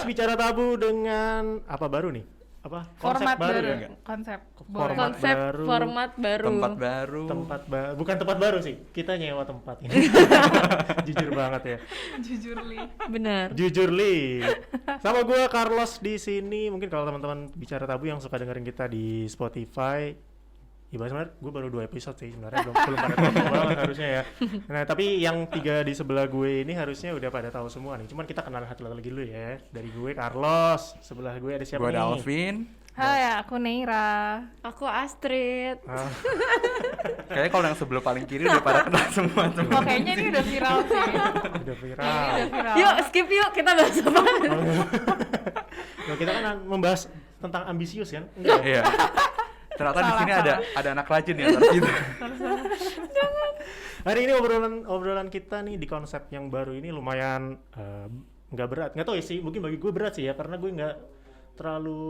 podcast bicara tabu dengan apa baru nih? Apa? Format baru ya? konsep. Format Konsep baru. format baru. Tempat baru. Bukan tempat baru sih. Kita nyewa tempat ini. Jujur banget ya. Jujur Li. Benar. Jujur Li. Sama gue Carlos di sini. Mungkin kalau teman-teman bicara tabu yang suka dengerin kita di Spotify, ya sebenarnya gue baru 2 episode sih sebenarnya belum pada tahu banget harusnya ya. Nah tapi yang 3 di sebelah gue ini harusnya udah pada tahu semua nih. Cuman kita kenalan satu lagi dulu ya. Dari gue Carlos, sebelah gue ada siapa Gue nih? ada Alvin. Hai, aku Neira. Aku Astrid. Ah, Kayaknya kalau yang sebelah paling kiri udah pada kenal semua tuh. Oh, kayaknya ini udah viral sih. udah viral. Udah viral. Yuk skip yuk kita bahas apa? Nah, kita kan membahas tentang ambisius kan? Enggak. Iya. Ternyata di Salah, sini salah. ada anak rajin ya antara kita. Hari ini obrolan kita nih di konsep yang baru ini lumayan nggak berat. Nggak tahu ya sih, mungkin bagi gue berat sih ya karena gue nggak terlalu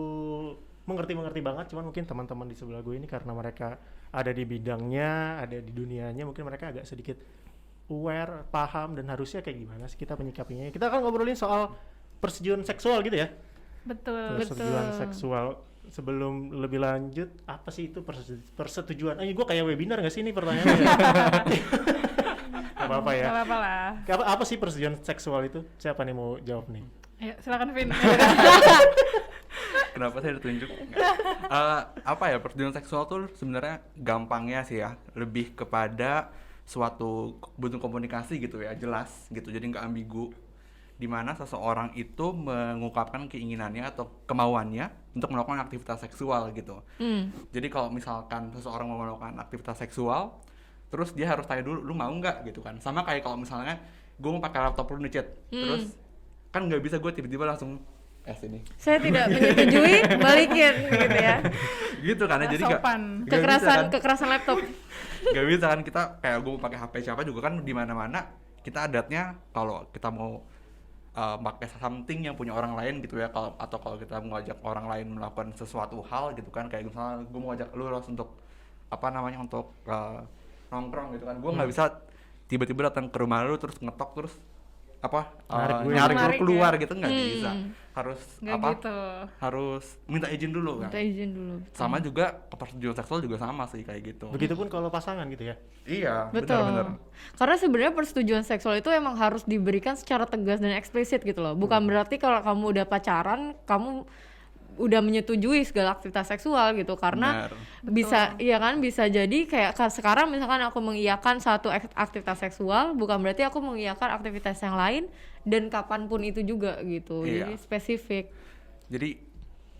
mengerti banget. Cuman mungkin teman-teman di sebelah gue ini karena mereka ada di bidangnya, ada di dunianya, mungkin mereka agak sedikit aware, paham dan harusnya kayak gimana sih kita menyikapinya. Kita akan ngobrolin soal persetujuan seksual gitu ya. Betul. Persetujuan seksual. Sebelum lebih lanjut, apa sih itu persetujuan? Gue kayak webinar nggak sih ini pertanyaannya? Gak apa-apa ya. Gak apa-apa lah. Apa sih persetujuan seksual itu? Siapa nih mau jawab nih? Ayo, silakan Vin. Kenapa saya ditunjuk? Apa ya, persetujuan seksual tuh sebenarnya gampangnya sih ya, lebih kepada suatu bentuk komunikasi gitu ya, jelas gitu, jadi nggak ambigu, dimana seseorang itu mengungkapkan keinginannya atau kemauannya untuk melakukan aktivitas seksual gitu. Jadi kalau misalkan seseorang mau melakukan aktivitas seksual, terus dia harus tanya dulu, lu mau nggak gitu kan? Sama kayak kalau misalnya gue mau pakai laptop lu nih, Chat, terus kan nggak bisa gue tiba-tiba langsung sini. Saya tidak menyetujui, balikin gitu ya. Gitu kan ya, jadi Sopan. Kekerasan laptop. Gak bisa kan, kita kayak gue mau pakai HP siapa juga kan, di mana-mana kita adatnya kalau kita mau pakai something yang punya orang lain gitu ya, atau kalau kita mau ngajak orang lain melakukan sesuatu hal gitu kan, kayak misalnya gue mau ngajak lu untuk untuk nongkrong gitu kan, gue nggak bisa tiba-tiba datang ke rumah lu terus ngetok terus nyari lu keluar ya. gitu, nggak bisa, harus Nggak gitu. harus minta izin dulu kan. Minta izin dulu. Sama juga persetujuan seksual juga sama sih kayak gitu. Begitupun kalau pasangan gitu ya. Iya, Betul. benar-benar. Karena sebenarnya persetujuan seksual itu emang harus diberikan secara tegas dan eksplisit gitu loh. Bukan berarti kalau kamu udah pacaran, kamu udah menyetujui segala aktivitas seksual gitu, karena bisa iya kan, bisa jadi kayak sekarang misalkan aku mengiyakan satu aktivitas seksual, bukan berarti aku mengiyakan aktivitas yang lain dan kapanpun itu juga gitu. Iya. Jadi spesifik. Jadi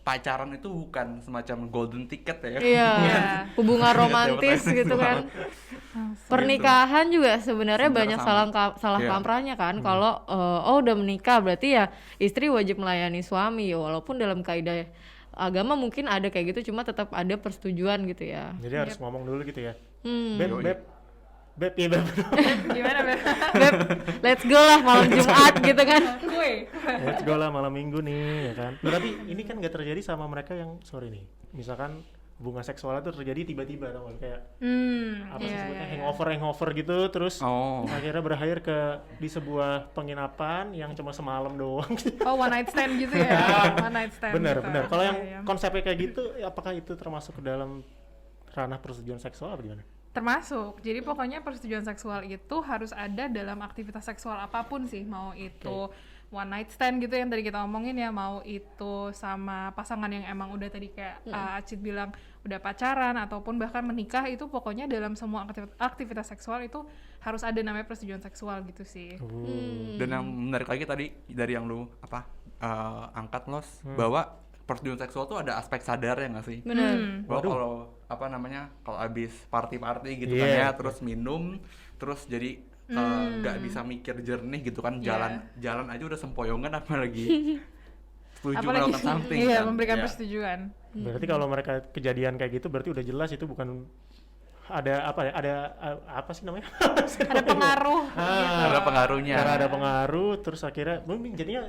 pacaran itu bukan semacam golden ticket ya. Iya. Hubungan romantis gitu kan. Pernikahan juga sebenarnya banyak salah kaprahnya kan. Kalau udah menikah berarti ya istri wajib melayani suami, walaupun dalam kaidah agama mungkin ada kayak gitu, cuma tetap ada persetujuan gitu ya. Jadi harus ngomong dulu gitu ya. Beb, Gimana, Beb? Beb, let's go lah malam Jumat gitu kan. let's go lah malam minggu nih ya kan. Berarti ini kan gak terjadi sama mereka yang sorry nih, misalkan hubungan seksualnya tuh terjadi tiba-tiba tau gak, kayak apa sih sebutnya, hangover gitu, terus akhirnya berakhir di sebuah penginapan yang cuma semalam doang. Oh, one night stand gitu ya. One night stand. Bener. gitu. Kalau yang konsepnya kayak gitu, apakah itu termasuk ke dalam ranah persetujuan seksual apa gimana? Termasuk. Jadi pokoknya persetujuan seksual itu harus ada dalam aktivitas seksual apapun sih, mau itu one night stand gitu yang tadi kita omongin ya, mau itu sama pasangan yang emang udah tadi kayak Acit bilang udah pacaran ataupun bahkan menikah, itu pokoknya dalam semua aktivitas seksual itu harus ada namanya persetujuan seksual gitu sih. Dan yang menarik lagi tadi dari yang lu angkat Los, bahwa persetujuan seksual tuh ada aspek sadarnya nggak sih? Benar. Bahwa kalau abis party gitu kan ya, terus minum, terus jadi nggak bisa mikir jernih gitu kan, jalan aja udah sempoyongan, apalagi setuju melakukan something. Iya, kan? memberikan persetujuan. Berarti kalau mereka kejadian kayak gitu berarti udah jelas itu bukan ada apa sih namanya? Ada pengaruh. Ada pengaruhnya. Karena ada pengaruh, terus akhirnya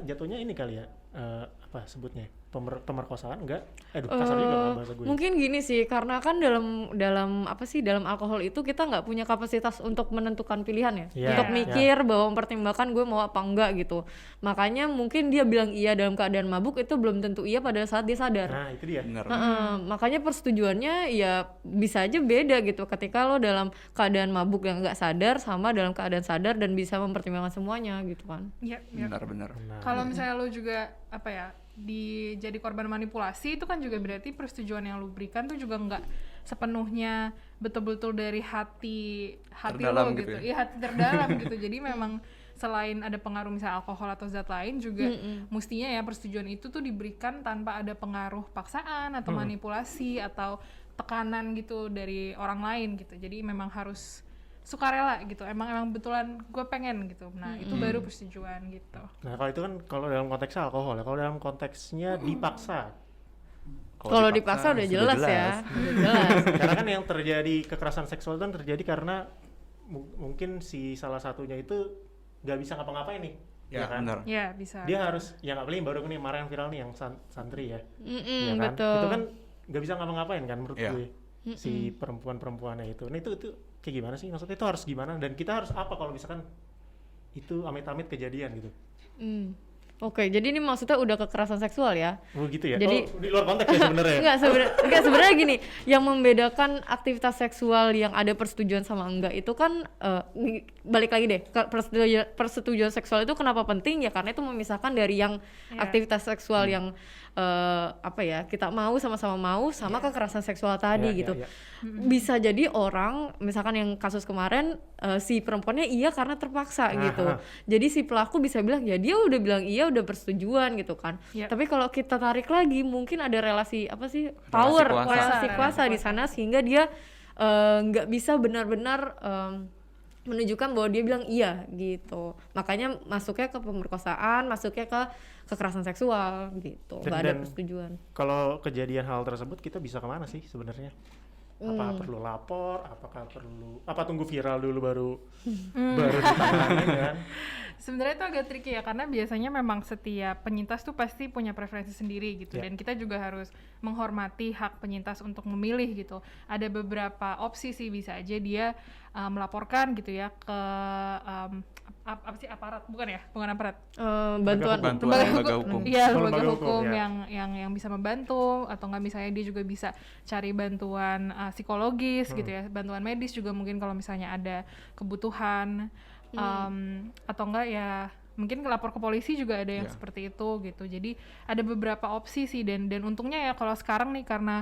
jatuhnya ini kali ya, apa sebutnya? Pemerkosaan enggak? Aduh, kasar juga lah bahasa gue. Mungkin gini sih, karena kan dalam apa sih, dalam alkohol itu kita nggak punya kapasitas untuk menentukan pilihan ya, Iya, untuk mikir bahwa mempertimbangkan gue mau apa enggak gitu. Makanya mungkin dia bilang iya dalam keadaan mabuk itu belum tentu iya pada saat dia sadar. Nah, itu dia. Bener. Makanya persetujuannya ya bisa aja beda gitu ketika lo dalam keadaan mabuk yang nggak sadar sama dalam keadaan sadar dan bisa mempertimbangkan semuanya gitu kan. Iya, iya. Benar. Nah, Kalau misalnya lo juga apa ya jadi korban manipulasi, itu kan juga berarti persetujuan yang lo berikan tuh juga nggak sepenuhnya betul-betul dari hati Terdalam lo gitu gitu. ya? Iya, hati terdalam gitu. Jadi memang selain ada pengaruh misalnya alkohol atau zat lain juga mestinya ya persetujuan itu tuh diberikan tanpa ada pengaruh paksaan atau manipulasi atau tekanan gitu dari orang lain gitu. Jadi memang harus sukarela gitu, emang betulan gue pengen gitu. Nah itu baru persetujuan gitu. Nah, kalau itu kan kalau dalam konteksnya alkohol ya. Kalau dalam konteksnya dipaksa. Kalau dipaksa udah sudah jelas ya, udah jelas. Karena kan yang terjadi kekerasan seksual itu kan terjadi karena mungkin si salah satunya itu nggak bisa ngapa-ngapain nih. Ya, kan? benar. Ya bisa. Dia harus, ya nggak paling baru nih kemarin yang viral nih yang santri ya. Ya kan? Betul. Itu kan nggak bisa ngapa-ngapain kan menurut Iya. gue. Si perempuan-perempuannya itu. Nah itu kayak gimana sih? Maksudnya itu harus gimana? Dan kita harus apa kalau misalkan itu amit-amit kejadian gitu? Oke, jadi ini maksudnya udah kekerasan seksual ya? Oh gitu ya? Jadi- di luar konteks ya sebenarnya. Enggak sebenarnya gini, yang membedakan aktivitas seksual yang ada persetujuan sama enggak itu kan balik lagi deh ke persetujuan seksual itu kenapa penting ya, karena itu memisahkan dari yang aktivitas seksual yang apa ya, kita mau sama-sama mau sama kekerasan seksual tadi Iya, gitu. iya, Bisa jadi orang misalkan yang kasus kemarin si perempuannya iya karena terpaksa gitu. Jadi si pelaku bisa bilang ya dia udah bilang iya udah persetujuan gitu kan. Iya. Tapi kalau kita tarik lagi mungkin ada relasi apa sih, power, kuasa. relasi kuasa di sana sehingga dia nggak bisa benar-benar menunjukkan bahwa dia bilang iya gitu. Makanya masuknya ke pemerkosaan, masuknya ke kekerasan seksual gitu. Nggak ada Dan persetujuan. kalau kejadian hal tersebut kita bisa kemana sih sebenarnya? Apa perlu lapor? Apakah perlu tunggu viral dulu baru ditangani kan? Sebenarnya itu agak tricky ya, karena biasanya memang setiap penyintas tuh pasti punya preferensi sendiri gitu, dan kita juga harus menghormati hak penyintas untuk memilih gitu. Ada beberapa opsi sih, bisa aja dia melaporkan gitu ya ke apa sih, aparat, bukan aparat, Bantuan lembaga hukum. Iya, Oh, lembaga lembaga hukum hukum, ya. yang bisa membantu, atau enggak misalnya dia juga bisa cari bantuan psikologis gitu ya, bantuan medis juga mungkin kalau misalnya ada kebutuhan, atau enggak ya mungkin lapor ke polisi juga ada yang seperti itu gitu. Jadi ada beberapa opsi sih, dan untungnya ya kalau sekarang nih karena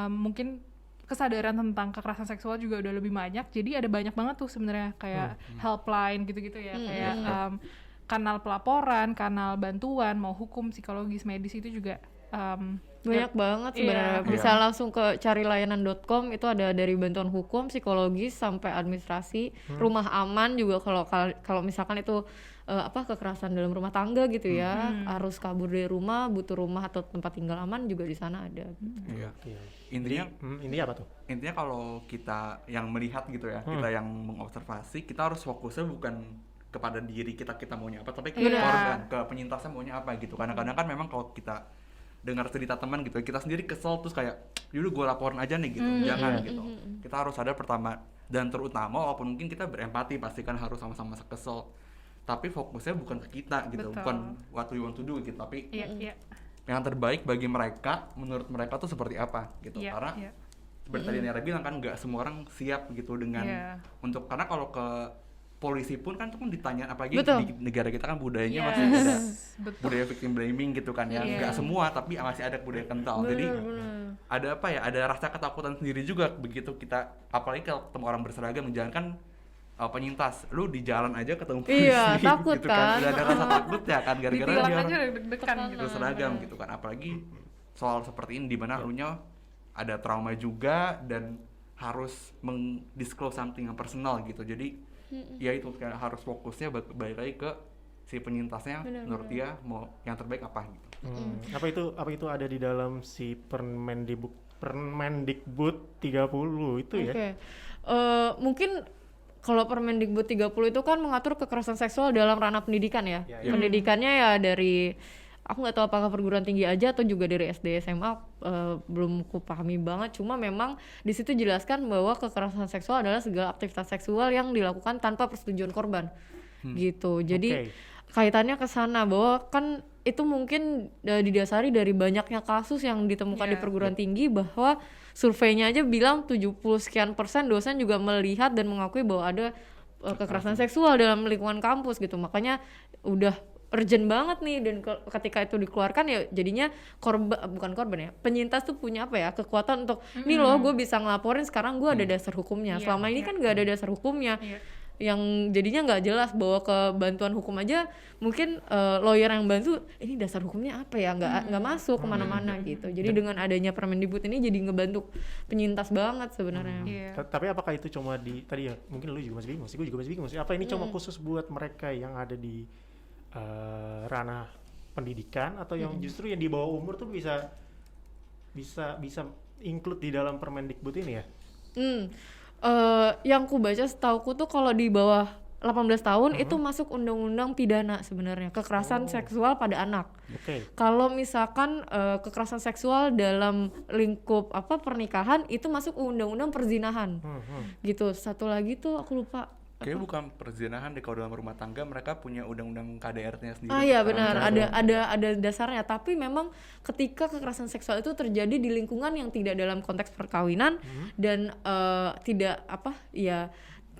mungkin kesadaran tentang kekerasan seksual juga udah lebih banyak, jadi ada banyak banget tuh sebenarnya kayak helpline gitu-gitu ya, kayak kanal pelaporan, kanal bantuan, mau hukum, psikologis, medis itu juga banyak banget sebenarnya. Iya. Bisa langsung ke carilayanan.com, itu ada dari bantuan hukum, psikologis sampai administrasi, rumah aman juga kalau misalkan itu kekerasan dalam rumah tangga gitu ya, harus kabur dari rumah, butuh rumah atau tempat tinggal aman juga di sana ada. Iya. Oke. Intinya Ini apa tuh? intinya kalau kita yang melihat gitu ya, kita yang mengobservasi, kita harus fokusnya bukan kepada diri kita maunya apa, tapi ke korban, ke penyintasnya maunya apa gitu. Kadang-kadang kan memang kalau kita dengar cerita teman gitu, kita sendiri kesel terus kayak yaudah gue laporin aja nih gitu. Jangan gitu. Kita harus sadar pertama dan terutama, walaupun mungkin kita berempati, pasti kan harus sama-sama kesel, tapi fokusnya bukan ke kita gitu. Betul. Bukan what we want to do gitu, tapi iya. yang terbaik bagi mereka, menurut mereka tuh seperti apa gitu. Iya, Karena iya. seperti tadi Nera bilang kan nggak semua orang siap gitu dengan untuk, karena kalau ke polisi pun kan itu kan ditanya, apalagi Betul. di negara kita kan budayanya Yes, masih ada betul. budaya victim blaming gitu kan ya. Iya. Nggak semua, tapi masih ada budaya kental. Jadi ada apa ya, ada rasa ketakutan sendiri juga begitu kita, apalagi kalau ketemu orang berseragam menjalankan penyintas, lu di jalan aja ketemu polisi Iya, takut gitu kan. udah ada rasa takut ya kan, gara-gara Ditilang dia aja udah deg-degan gitu. berseragam gitu kan, apalagi soal seperti ini di mana elunya ada trauma juga dan harus meng-disclose something yang personal gitu. Jadi ya itu kayak harus fokusnya balik lagi ke si penyintasnya, menurut dia mau yang terbaik apa gitu. Apa itu ada di dalam si Permendikbud 30 itu ya? Oke. Mungkin kalau Permendikbud 30 itu kan mengatur kekerasan seksual dalam ranah pendidikan ya. Ya, ya. Pendidikannya ya dari aku nggak tahu apakah perguruan tinggi aja atau juga dari SD SMA, belum kupahami banget. Cuma memang di situ jelaskan bahwa kekerasan seksual adalah segala aktivitas seksual yang dilakukan tanpa persetujuan korban, gitu. Jadi kaitannya ke sana, bahwa kan itu mungkin didasari dari banyaknya kasus yang ditemukan di perguruan tinggi, bahwa surveinya aja bilang 70% dosen juga melihat dan mengakui bahwa ada kekerasan seksual dalam lingkungan kampus gitu. Makanya udah urgent banget nih, dan ketika itu dikeluarkan ya jadinya bukan korban ya, penyintas tuh punya apa ya, kekuatan untuk nih loh gue bisa ngelaporin, sekarang gue ada dasar hukumnya. Selama ini kan gak ada dasar hukumnya, yang jadinya nggak jelas bahwa ke bantuan hukum aja mungkin lawyer yang bantu ini dasar hukumnya apa ya, nggak masuk kemana-mana gitu. Jadi dengan adanya Permendikbud ini jadi ngebantu penyintas banget sebenarnya. Tapi apakah itu cuma di tadi ya, mungkin lu juga masih bingung sih, gue juga masih bingung sih, apa ini cuma khusus buat mereka yang ada di ranah pendidikan, atau yang justru yang di bawah umur tuh bisa include di dalam Permendikbud ini ya? Yang ku baca setauku tuh kalau di bawah 18 tahun itu masuk undang-undang pidana sebenarnya, kekerasan seksual pada anak. Kalau misalkan kekerasan seksual dalam lingkup pernikahan itu masuk undang-undang perzinahan. Gitu. Satu lagi tuh aku lupa. Kayaknya bukan perzinahan deh, kalau dalam rumah tangga mereka punya undang-undang KDRT-nya sendiri. Iya benar, ada dasarnya. Tapi memang ketika kekerasan seksual itu terjadi di lingkungan yang tidak dalam konteks perkawinan dan tidak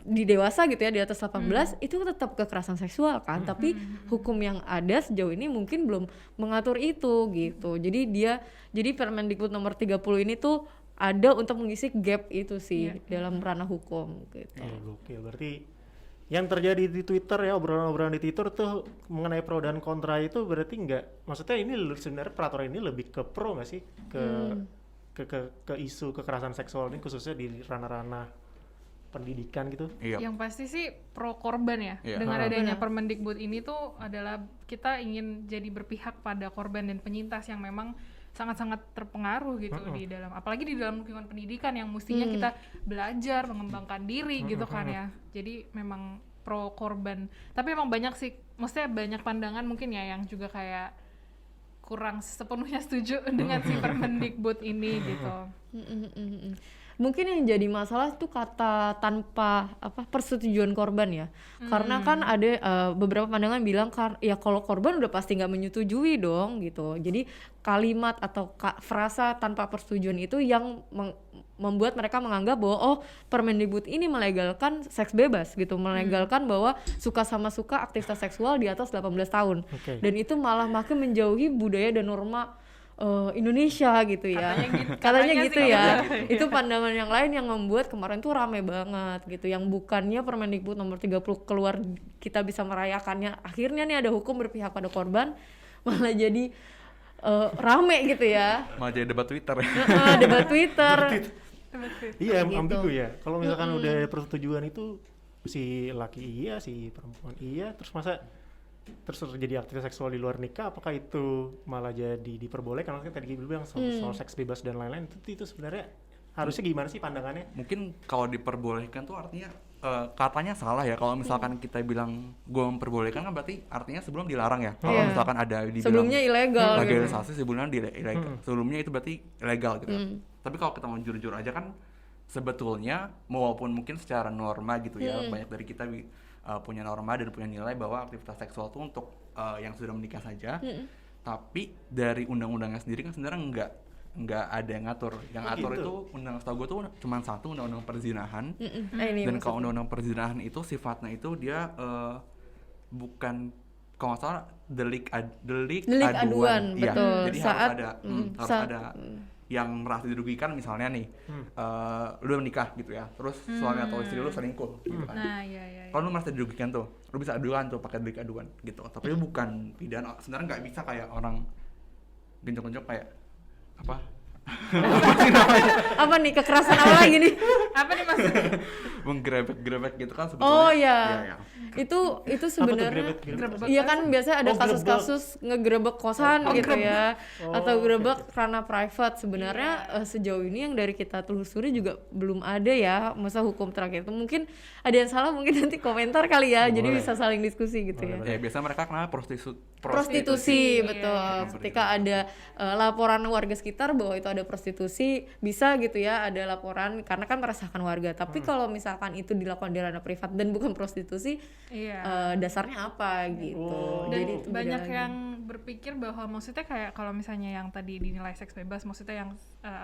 di dewasa gitu ya, di atas 18, itu tetap kekerasan seksual kan. Tapi hukum yang ada sejauh ini mungkin belum mengatur itu gitu. Jadi Permendikbud nomor 30 ini tuh ada untuk mengisi gap itu sih dalam ranah hukum gitu. Gokil. Berarti yang terjadi di Twitter ya, obrolan-obrolan di Twitter tuh mengenai pro dan kontra itu berarti maksudnya ini sebenarnya peraturan ini lebih ke pro nggak sih ke isu kekerasan seksual ini, khususnya di ranah-ranah pendidikan gitu? Yang pasti sih pro korban ya. Dengan adanya Permendikbud ini tuh adalah kita ingin jadi berpihak pada korban dan penyintas yang memang sangat-sangat terpengaruh gitu di dalam, apalagi di dalam lingkungan pendidikan yang mestinya kita belajar mengembangkan diri gitu kan ya. Jadi memang pro korban. Tapi emang banyak sih, maksudnya banyak pandangan mungkin ya yang juga kayak kurang sepenuhnya setuju dengan si Permendikbud ini gitu. Mungkin yang jadi masalah itu kata tanpa persetujuan korban ya. Karena kan ada beberapa pandangan bilang ya kalau korban udah pasti nggak menyetujui dong gitu. Jadi kalimat atau frasa tanpa persetujuan itu yang membuat mereka menganggap bahwa Permendikbud ini melegalkan seks bebas gitu, melegalkan bahwa suka sama suka aktivitas seksual di atas 18 tahun. Dan itu malah makin menjauhi budaya dan norma Indonesia gitu ya. Katanya gitu ya. Itu pandangan yang lain yang membuat kemarin tuh rame banget gitu. Yang bukannya Permendikbud nomor 30 keluar kita bisa merayakannya, akhirnya nih ada hukum berpihak pada korban, malah jadi rame gitu ya. Malah jadi debat Twitter. Debat Twitter. Iya, ambigu ya. Kalau misalkan udah persetujuan itu si laki iya, si perempuan iya, terus terjadi aktivitas seksual di luar nikah, apakah itu malah jadi diperbolehkan? Kan tadi Gibil bilang soal seks bebas dan lain-lain, itu sebenarnya harusnya gimana sih pandangannya? Mungkin kalau diperbolehkan tuh artinya katanya salah ya. Kalau misalkan kita bilang gue memperbolehkan kan berarti artinya sebelum dilarang ya. Kalau misalkan ada dibilang sebelumnya ilegal legalisasi gitu. Sebelumnya ilegal. Sebelumnya itu berarti ilegal gitu. Tapi kalau kita mau jujur aja kan sebetulnya walaupun mungkin secara norma gitu ya, banyak dari kita punya norma dan punya nilai bahwa aktivitas seksual itu untuk yang sudah menikah saja. Tapi dari undang-undangnya sendiri kan sebenarnya nggak ada yang ngatur. Yang atur itu setahu gue tuh cuma satu, undang-undang perzinahan. Dan kalau undang-undang perzinahan itu sifatnya itu dia bukan, kalau nggak salah delik aduan. Iya. Jadi harus ada yang merasa dirugikan, misalnya nih lu udah menikah gitu ya, terus suami atau istri lu selingkuh gitu kan. Kalau lu merasa dirugikan tuh, lu bisa aduan tuh pakai delik aduan gitu. Tapi lu bukan pidana. Sebenarnya nggak bisa kayak orang genjok-genjok kayak Apa nih kekerasan apa lagi nih? Apa nih maksudnya? Menggerebek-gerebek gitu kan sebetulnya. Oh Iya, ya. iya. Itu sebenarnya Grebek? iya kan biasanya ada Oh, grebek. kasus-kasus ngegerebek kosan gitu ya atau gerebek ranah private. Sebenarnya sejauh ini yang dari kita telusuri juga belum ada ya masa hukum terakhir itu. Mungkin ada yang salah, mungkin nanti komentar kali ya. Jadi Boleh. bisa saling diskusi gitu ya. Ya biasanya mereka kenal Prostitusi, Iya, betul. iya. Ketika ada laporan warga sekitar bahwa itu ada prostitusi, bisa gitu ya ada laporan karena kan meresahkan warga. Tapi kalau misalkan itu dilakukan di ranah privat dan bukan prostitusi, Iya. dasarnya apa gitu. Oh. Dan Jadi itu beda banyak lagi. yang berpikir bahwa maksudnya kayak kalau misalnya yang tadi dinilai seks bebas, maksudnya yang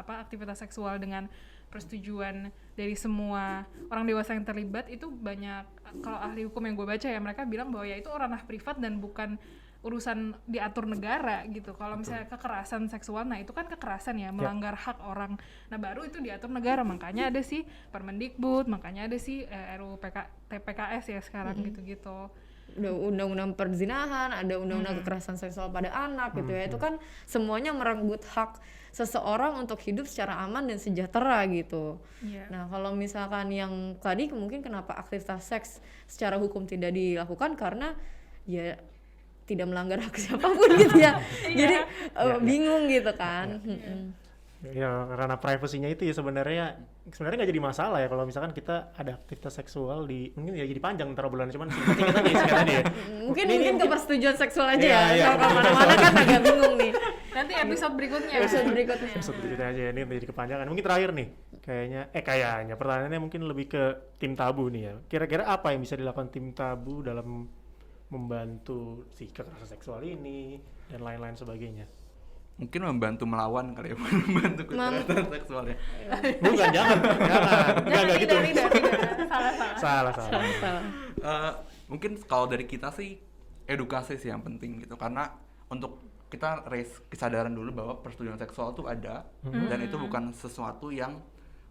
aktivitas seksual dengan persetujuan dari semua orang dewasa yang terlibat, itu banyak kalau ahli hukum yang gue baca ya mereka bilang bahwa ya itu ranah privat dan bukan urusan diatur negara gitu. Kalau misalnya kekerasan seksual, nah itu kan kekerasan ya, melanggar hak orang. Nah baru itu diatur negara, makanya ada sih Permendikbud, makanya ada sih RUU TPKS ya sekarang gitu-gitu. Udah undang-undang perzinahan, ada undang-undang kekerasan seksual pada anak gitu ya. Itu kan semuanya merenggut hak seseorang untuk hidup secara aman dan sejahtera gitu. Iya. Nah, kalau misalkan yang tadi mungkin kenapa aktivitas seks secara hukum tidak dilakukan karena ya tidak melanggar hak siapapun gitu ya. Jadi bingung gitu kan. Ya karena privasinya itu ya sebenarnya nggak jadi masalah ya kalau misalkan kita ada aktivitas seksual di mungkin ya jadi panjang ntar bulan cuman singkat tadi ya. Mungkin ke persetujuan seksual aja Iya, ya. iya. Kalau kemana-mana kan agak bingung nih. Nanti episode berikutnya. Episode berikutnya. Episode berikutnya aja ini udah jadi kepanjangan. Mungkin terakhir nih kayaknya pertanyaannya mungkin lebih ke tim tabu nih ya. Kira-kira apa yang bisa dilakukan tim tabu dalam membantu si kekerasan seksual ini dan lain-lain sebagainya? Mungkin membantu melawan kali ya, membantu kekerasan seksualnya. Bukan, jangan enggak gitu. Salah. Salah. Mungkin kalau dari kita sih edukasi sih yang penting gitu, karena untuk kita raise kesadaran dulu bahwa persetujuan seksual tuh ada dan itu bukan sesuatu yang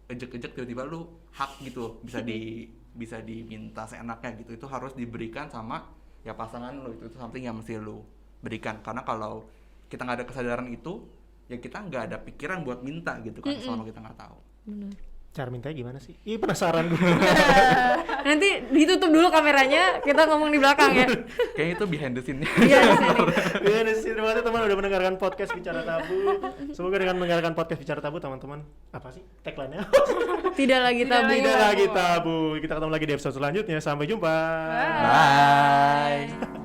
ejek-ejek tiba-tiba lu hak gitu bisa diminta seenaknya gitu. Itu harus diberikan sama ya pasangan lu, itu something yang mesti lu berikan, karena kalau kita nggak ada kesadaran itu ya kita nggak ada pikiran buat minta gitu kan selama kita nggak tahu. Benar. Cara mintanya gimana sih? Ih penasaran gue. Nanti ditutup dulu kameranya, kita ngomong di belakang ya. Kayaknya itu behind the scene-nya. Iya di sini. Terima kasih teman udah mendengarkan podcast Bicara Tabu. Semoga dengan mendengarkan podcast Bicara Tabu teman-teman apa sih tagline-nya? Tidak lagi tabu. Tidak lagi tabu. Kita ketemu lagi di episode selanjutnya. Sampai jumpa. Bye.